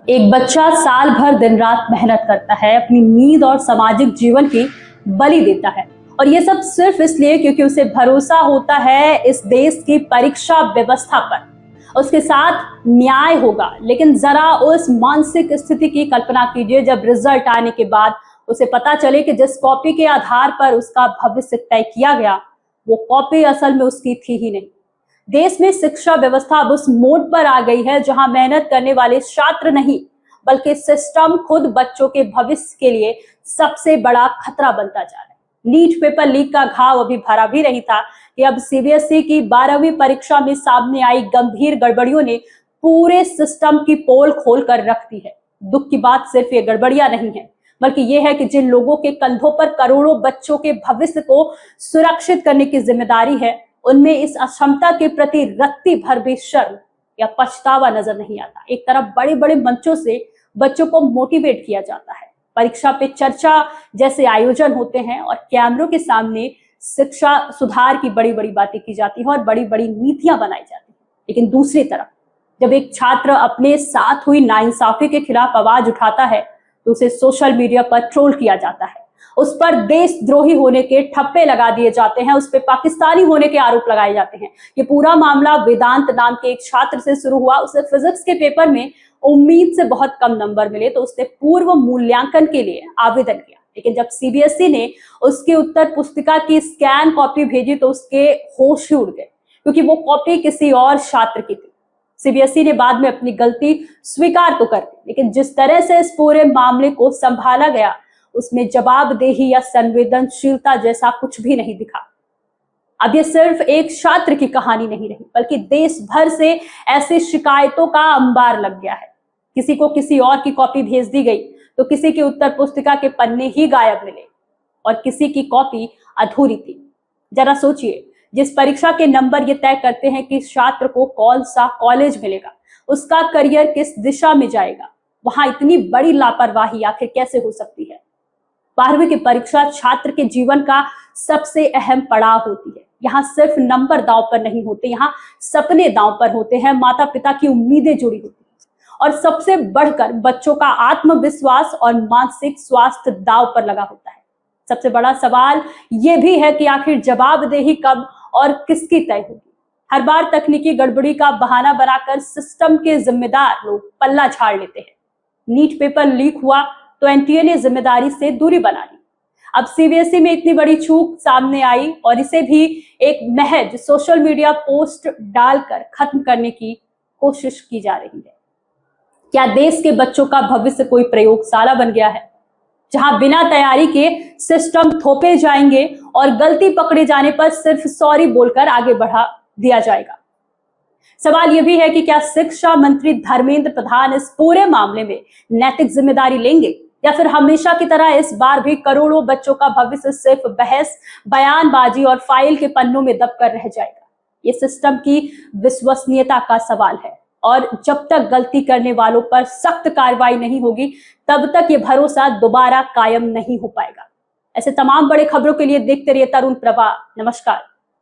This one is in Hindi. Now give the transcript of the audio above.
एक बच्चा साल भर दिन रात मेहनत करता है, अपनी नींद और सामाजिक जीवन की बलि देता है। और ये सब सिर्फ इसलिए क्योंकि उसे भरोसा होता है इस देश की परीक्षा व्यवस्था पर उसके साथ न्याय होगा। लेकिन जरा उस मानसिक स्थिति की कल्पना कीजिए जब रिजल्ट आने के बाद उसे पता चले कि जिस कॉपी के आधार पर उसका भविष्य तय किया गया वो कॉपी असल में उसकी थी ही नहीं। देश में शिक्षा व्यवस्था अब उस मोड पर आ गई है जहां मेहनत करने वाले छात्र नहीं बल्कि सिस्टम खुद बच्चों के भविष्य के लिए सबसे बड़ा खतरा बनता जा रहा है। नीट पेपर लीक का घाव अभी भरा भी नहीं था कि अब सीबीएसई की 12वीं परीक्षा में सामने आई गंभीर गड़बड़ियों ने पूरे सिस्टम की पोल खोल कर रख दी है। दुख की बात सिर्फ ये गड़बड़ियां नहीं है बल्कि यह है कि जिन लोगों के कंधों पर करोड़ों बच्चों के भविष्य को सुरक्षित करने की जिम्मेदारी है उनमें इस अक्षमता के प्रति रत्ती भर भी शर्म या पछतावा नजर नहीं आता। एक तरफ बड़े बड़े मंचों से बच्चों को मोटिवेट किया जाता है, परीक्षा पे चर्चा जैसे आयोजन होते हैं और कैमरों के सामने शिक्षा सुधार की बड़ी बड़ी बातें की जाती है और बड़ी बड़ी नीतियां बनाई जाती है। लेकिन दूसरी तरफ जब एक छात्र अपने साथ हुई नाइंसाफी के खिलाफ आवाज उठाता है तो उसे सोशल मीडिया पर ट्रोल किया जाता है, उस पर देशद्रोही होने के ठप्पे लगा दिए जाते हैं, उस पर पाकिस्तानी होने के आरोप लगाए जाते हैं। ये पूरा मामला वेदांत नाम के एक छात्र से शुरू हुआ। उसे फिजिक्स के पेपर में उम्मीद से बहुत कम नंबर मिले तो उसने पूर्व मूल्यांकन के लिए आवेदन किया। लेकिन जब सीबीएसई ने उसकी उत्तर पुस्तिका की स्कैन कॉपी भेजी तो उसके होश ही उड़ गए क्योंकि वो कॉपी किसी और छात्र की थी। सीबीएसई ने बाद में अपनी गलती स्वीकार तो कर दी, लेकिन जिस तरह से इस पूरे मामले को संभाला गया उसमें जवाबदेही या संवेदनशीलता जैसा कुछ भी नहीं दिखा। अब ये सिर्फ एक छात्र की कहानी नहीं रही बल्कि देश भर से ऐसी शिकायतों का अंबार लग गया है। किसी को किसी और की कॉपी भेज दी गई तो किसी की उत्तर पुस्तिका के पन्ने ही गायब मिले और किसी की कॉपी अधूरी थी। जरा सोचिए, जिस परीक्षा के नंबर ये तय करते हैं कि छात्र को कौन सा कॉलेज मिलेगा, उसका करियर किस दिशा में जाएगा, वहां इतनी बड़ी लापरवाही आखिर कैसे हो सकती है। 12वीं की परीक्षा छात्र के जीवन का सबसे अहम पड़ाव होती है। यहाँ सिर्फ नंबर दांव पर नहीं होते, यहाँ सपने दांव पर होते हैं, माता पिता की उम्मीदें जुड़ी होती हैं और सबसे बढ़कर बच्चों का आत्मविश्वास और मानसिक स्वास्थ्य दांव पर लगा होता है। सबसे बड़ा सवाल यह भी है कि आखिर जवाबदेही कब और किसकी तय होगी। हर बार तकनीकी गड़बड़ी का बहाना बनाकर सिस्टम के जिम्मेदार लोग पल्ला झाड़ लेते हैं। नीट पेपर लीक हुआ तो एनटीए ने जिम्मेदारी से दूरी बना ली। अब सीबीएसई में इतनी बड़ी चूक सामने आई और इसे भी एक महज सोशल मीडिया पोस्ट डालकर खत्म करने की कोशिश की जा रही है। क्या देश के बच्चों का भविष्य कोई प्रयोगशाला बन गया है जहां बिना तैयारी के सिस्टम थोपे जाएंगे और गलती पकड़े जाने पर सिर्फ सॉरी बोलकर आगे बढ़ा दिया जाएगा? सवाल यह भी है कि क्या शिक्षा मंत्री धर्मेंद्र प्रधान इस पूरे मामले में नैतिक जिम्मेदारी लेंगे या फिर हमेशा की तरह इस बार भी करोड़ों बच्चों का भविष्य सिर्फ बहस, बयानबाजी और फाइल के पन्नों में दबकर रह जाएगा? ये सिस्टम की विश्वसनीयता का सवाल है और जब तक गलती करने वालों पर सख्त कार्रवाई नहीं होगी तब तक ये भरोसा दोबारा कायम नहीं हो पाएगा। ऐसे तमाम बड़े खबरों के लिए देखते रहिए तरुण प्रभा। नमस्कार।